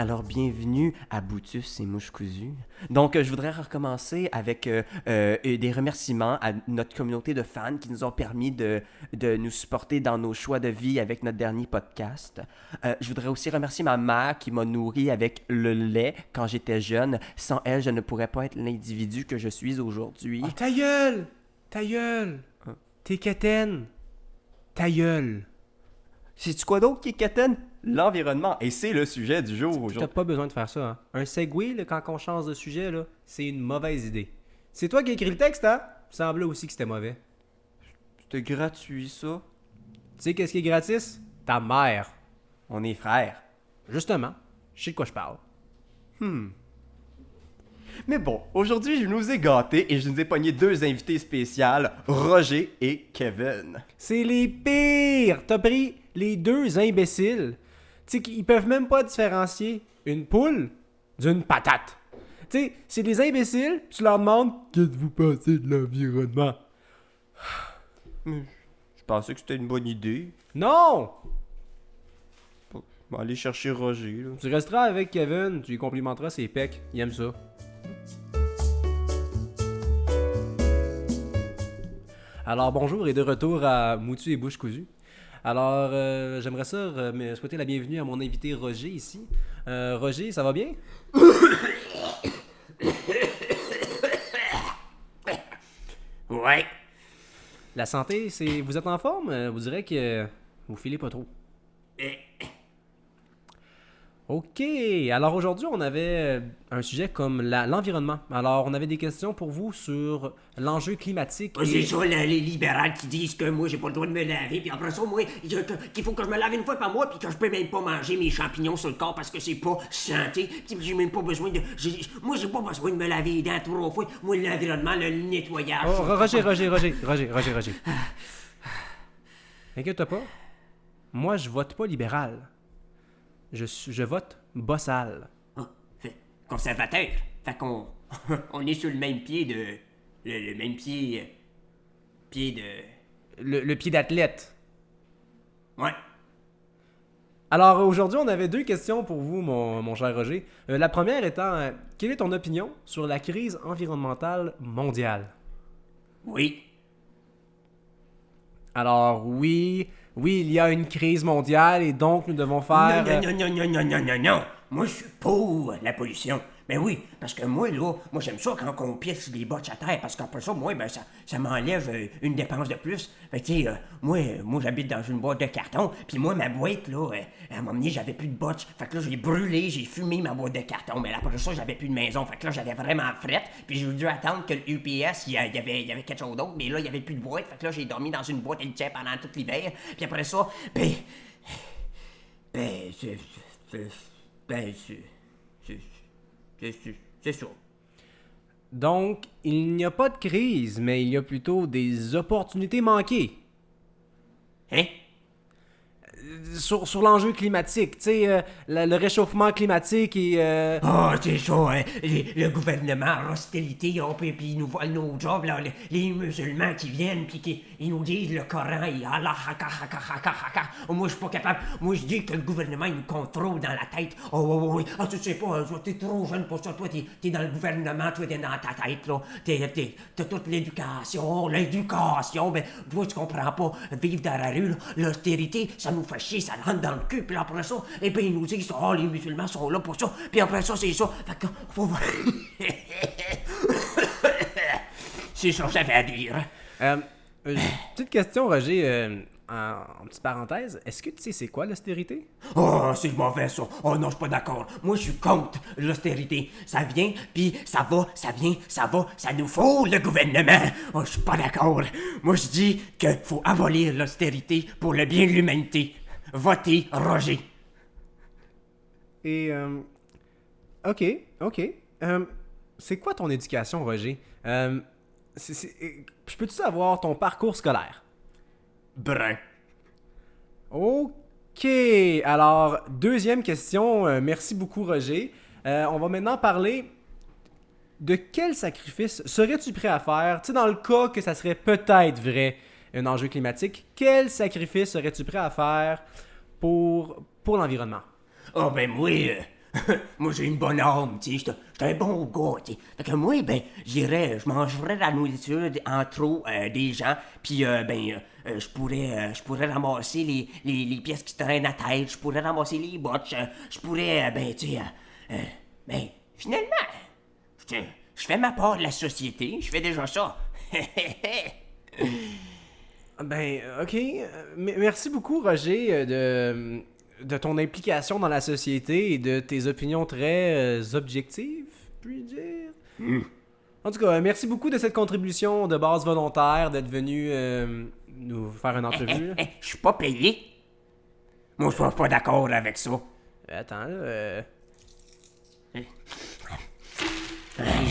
Alors, bienvenue à Boutus et Mouches Cousues. Donc, je voudrais recommencer avec des remerciements à notre communauté de fans qui nous ont permis de nous supporter dans nos choix de vie avec notre dernier podcast. Je voudrais aussi remercier ma mère qui m'a nourri avec le lait quand j'étais jeune. Sans elle, je ne pourrais pas être l'individu que je suis aujourd'hui. Oh, ta gueule! Ta gueule! T'es quétaine! Ta gueule! Sais-tu quoi d'autre qui est quétaine? L'environnement. Et c'est le sujet du jour aujourd'hui. T'as pas besoin de faire ça, hein? Un segway, là, quand on change de sujet, là, c'est une mauvaise idée. C'est toi qui as écrit le texte, hein? Il semblait aussi que c'était mauvais. C'était gratuit, ça. Tu sais qu'est-ce qui est gratis? Ta mère. On est frères. Justement, je sais de quoi je parle. Mais bon, aujourd'hui, je nous ai gâtés et je nous ai pogné deux invités spéciales, Roger et Kevin. C'est les pires! T'as pris les deux imbéciles. Tu sais qu'ils peuvent même pas différencier une poule d'une patate. Tu sais, c'est des imbéciles, tu leur demandes « Qu'est-ce que vous pensez de l'environnement? » Je pensais que c'était une bonne idée. Non! Je vais aller chercher Roger, là. Tu resteras avec Kevin, tu lui complimenteras ses pecs, il aime ça. Alors bonjour et de retour à Moutu et Bouches Cousues. Alors j'aimerais ça me souhaiter la bienvenue à mon invité Roger ici. Roger, ça va bien? Ouais. La santé, c'est. Vous êtes en forme? Vous direz que vous filez pas trop. Ok, alors aujourd'hui on avait un sujet comme l'environnement. Alors on avait des questions pour vous sur l'enjeu climatique. C'est ça, les libérales qui disent que moi j'ai pas le droit de me laver, puis après ça, moi, qu'il faut que je me lave une fois par mois, puis que je peux même pas manger mes champignons sur le corps parce que c'est pas santé, puis j'ai même pas besoin de. Moi j'ai pas besoin de me laver les dents 3 fois. Moi, l'environnement, le nettoyage. Oh, Roger. Inquiète-toi pas. Moi je vote pas libéral. Je vote bossal. Ah, fait conservateur. Fait qu'on on est sur le même pied de. Le même pied. Pied de. Le pied d'athlète. Ouais. Alors aujourd'hui, on avait deux questions pour vous, mon cher Roger. La première étant, quelle est ton opinion sur la crise environnementale mondiale? Oui. Alors oui, il y a une crise mondiale et donc nous devons faire... Non. Moi, je suis pour la pollution. Mais oui, parce que moi, là, j'aime ça quand on pisse les botches à terre, parce qu'après ça, moi, ben, ça m'enlève une dépense de plus. Fait que, tu sais, moi, j'habite dans une boîte de carton, puis moi, ma boîte, là, à un moment donné, j'avais plus de botches. Fait que là, j'ai brûlé, j'ai fumé ma boîte de carton, mais après ça, j'avais plus de maison. Fait que là, j'avais vraiment frette, puis j'ai dû attendre que le UPS, il y avait quelque chose d'autre, mais là, il y avait plus de boîte. Fait que là, j'ai dormi dans une boîte Elche pendant tout l'hiver, puis après ça, c'est ça. Donc, il n'y a pas de crise, mais il y a plutôt des opportunités manquées. Hein? Sur l'enjeu climatique, tu sais, le réchauffement climatique et... C'est ça, hein. Le gouvernement, hostilité, puis ils nous volent nos jobs, là, les musulmans qui viennent, puis qui ils nous disent le Coran, et Allah, moi, je suis pas capable. Moi, je dis que le gouvernement, il nous contrôle dans la tête. Oui. Ah, tu sais pas, t'es trop jeune pour ça. Toi, t'es dans le gouvernement, toi, t'es dans ta tête, là. T'as toute l'éducation. Ben, toi, tu comprends pas. Vivre dans la rue, là, l'austérité, ça nous fait chier, ça rentre dans le cul, puis après ça, et puis ils nous disent, les musulmans sont là pour ça, puis après ça, c'est ça. Fait que, faut... C'est ça que j'avais à dire. Petite question, Roger, en petite parenthèse, est-ce que tu sais c'est quoi l'austérité? C'est mauvais ça. Non, je suis pas d'accord. Moi, je suis contre l'austérité. Ça vient, puis ça va, ça vient, ça va, ça nous faut le gouvernement. Je suis pas d'accord. Moi, je dis qu'il faut abolir l'austérité pour le bien de l'humanité. Votez Roger. Et, ok. C'est quoi ton éducation, Roger? Je peux-tu savoir ton parcours scolaire? Brun. Ok, alors, deuxième question. Merci beaucoup, Roger. On va maintenant parler de quel sacrifice serais-tu prêt à faire? Tu sais, dans le cas que ça serait peut-être vrai, un enjeu climatique, quel sacrifice serais-tu prêt à faire pour l'environnement? Ben moi, Moi, j'ai une bonne âme, tu sais, j'étais un bon gars, tu sais. Fait que moi, ben, je mangerais la nourriture en trop des gens, puis je pourrais ramasser les pièces qui traînent à tête, je pourrais ramasser les botches, je pourrais, finalement, je je fais ma part de la société, je fais déjà ça. Ben, ok. Merci beaucoup, Roger, de ton implication dans la société et de tes opinions très objectives, puis dire. En tout cas, merci beaucoup de cette contribution de base volontaire, d'être venu nous faire une entrevue. Je suis pas payé. Moi, je suis pas d'accord avec ça. Attends, là.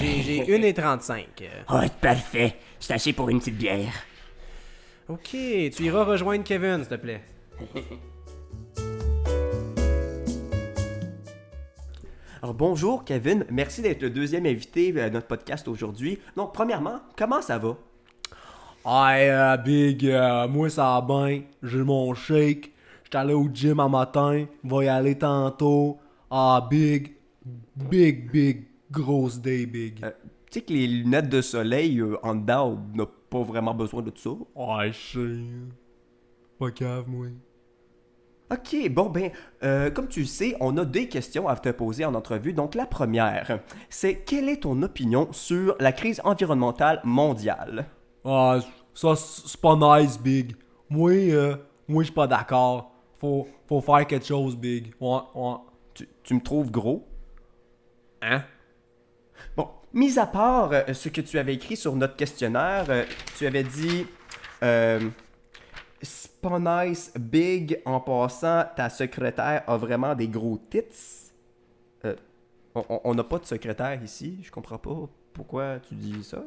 J'ai 1,35. Oh, parfait. C'est assez pour une petite bière. Ok, tu iras rejoindre Kevin, s'il te plaît. Alors bonjour Kevin, merci d'être le deuxième invité à notre podcast aujourd'hui. Donc premièrement, comment ça va? Hey, Big, moi ça va bien. J'ai mon shake. J'étais allé au gym un matin. Va y aller tantôt. Ah, Big, grosse day, Big. Tu sais que les lunettes de soleil en dedans, on n'a pas vraiment besoin de ça. Ouais, je sais. Pas cave, moi. Ok, bon ben, comme tu le sais, on a des questions à te poser en entrevue. Donc la première, c'est quelle est ton opinion sur la crise environnementale mondiale? Ah, ça, c'est pas nice, Big. Moi, je suis pas d'accord. Faut faire quelque chose, Big. Ouais. Tu me trouves gros? Hein? Bon, mis à part ce que tu avais écrit sur notre questionnaire, tu avais dit c'est pas nice, Big, en passant, ta secrétaire a vraiment des gros tits. On n'a pas de secrétaire ici, je comprends pas pourquoi tu dis ça.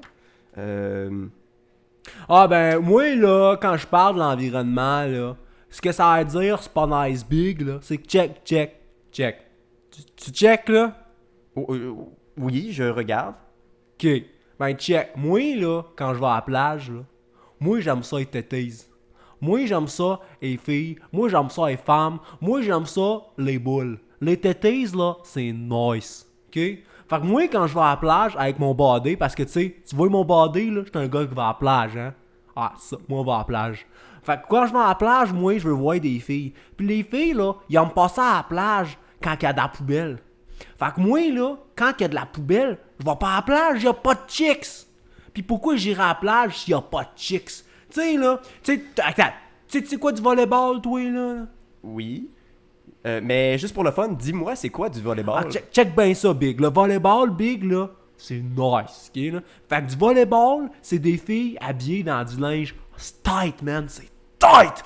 Ah ben, moi, là, quand je parle de l'environnement, là, ce que ça veut dire, c'est pas nice, Big, là, c'est que check. Tu check, là? Oui, je regarde. Ok. Ben, check. Moi, là, quand je vais à la plage, là, moi, j'aime ça les tétés. Moi, j'aime ça les filles. Moi, j'aime ça les femmes. Moi, j'aime ça les boules. Les tétés, là, c'est nice. Ok? Fait que moi, quand je vais à la plage avec mon body, parce que, tu sais, tu vois mon body, là, j'étais un gars qui va à la plage, hein? Ah, ça, moi, on va à la plage. Fait que quand je vais à la plage, moi, je veux voir des filles. Puis les filles, là, ils aiment passer à la plage quand il y a de la poubelle. Fait que moi, là, quand il y a de la poubelle, je vais pas à la plage, y a pas de chicks. Puis pourquoi j'irai à la plage s'il y a pas de chicks? Tu sais, là, attends, tu sais quoi du volleyball, toi, là? Oui. Mais juste pour le fun, dis-moi, c'est quoi du volleyball? Ah, check bien ça, Big. Le volleyball, Big, là, c'est nice, ok, là? Fait que du volleyball, c'est des filles habillées dans du linge tight, man. C'est tight!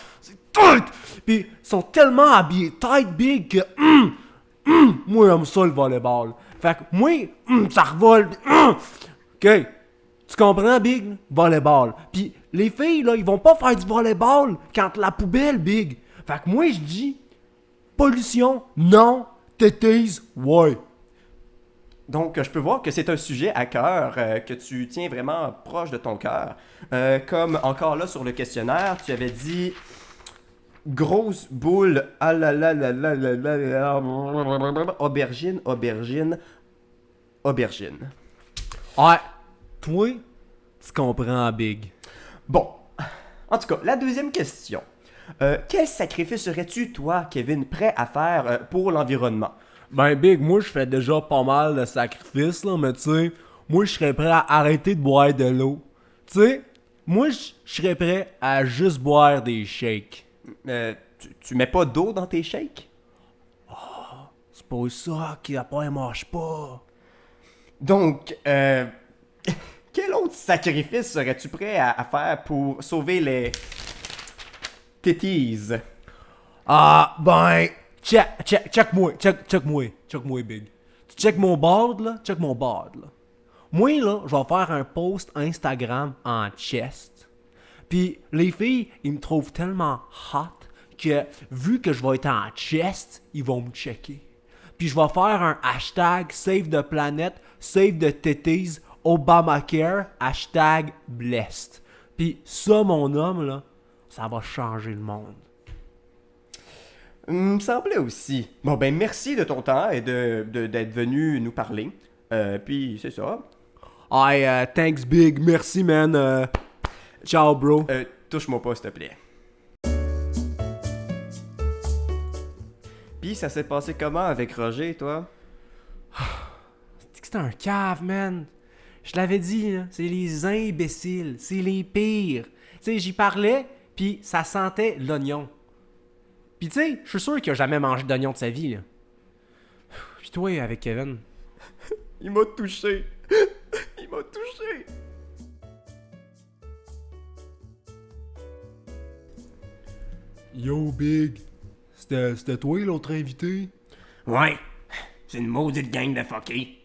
Puis ils sont tellement habillés tight, Big, que moi, j'aime ça, le volleyball. Fait que moi, ça revole. Ok. Tu comprends, Big? Volleyball. Puis les filles, là, ils vont pas faire du volleyball quand la poubelle, Big. Fait que moi, je dis, pollution, non. Tétés, ouais. Donc, je peux voir que c'est un sujet à cœur, que tu tiens vraiment proche de ton cœur. Comme encore là sur le questionnaire, tu avais dit grosse boule, ah là là là là là là là, aubergine. Ouais. Toi, tu comprends, Big. Bon, en tout cas, la deuxième question. Quel sacrifice serais-tu, toi, Kevin, prêt à faire pour l'environnement? Ben, Big, moi, je fais déjà pas mal de sacrifices, là, mais tu sais, moi, je serais prêt à arrêter de boire de l'eau. Tu sais, moi, je serais prêt à juste boire des shakes. Tu mets pas d'eau dans tes shakes? C'est pas ça qui après marche pas. Donc, quel autre sacrifice serais-tu prêt à faire pour sauver les titties? Ah, ben, check moi, Big. Tu check mon board, là, Moi, là, je vais faire un post Instagram en chest. Puis les filles, ils me trouvent tellement hot que, vu que je vais être en chest, ils vont me checker. Puis je vais faire un hashtag Save the Planet, Save the Titties, Obamacare, hashtag Blessed. Puis ça, mon homme, là, ça va changer le monde. Me semblait aussi. Bon, ben, merci de ton temps et d'être venu nous parler. Puis, c'est ça. Hey, thanks big, merci man. Ciao bro. Touche-moi pas, s'il te plaît. Puis, ça s'est passé comment avec Roger, toi? C'est que c'était un cave, man. Je l'avais dit, là, c'est les imbéciles, c'est les pires. Tu sais, j'y parlais, puis ça sentait l'oignon. Puis tu sais, je suis sûr qu'il a jamais mangé d'oignon de sa vie, là. Puis toi, avec Kevin. Il m'a touché. Il m'a touché. Yo, Big. C'était toi l'autre invité? Ouais, c'est une maudite gang de fuckés.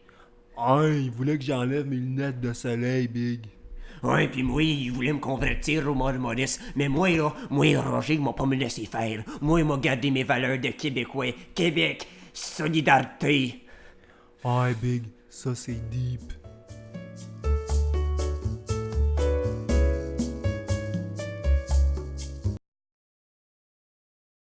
Ouais, il voulait que j'enlève mes lunettes de soleil, Big. Ouais, pis moi, il voulait me convertir au mode Maurice. Mais moi, là, Roger, il m'a pas me laissé faire. Moi, il m'a gardé mes valeurs de Québécois. Québec, solidarité. Ouais, Big, ça c'est deep.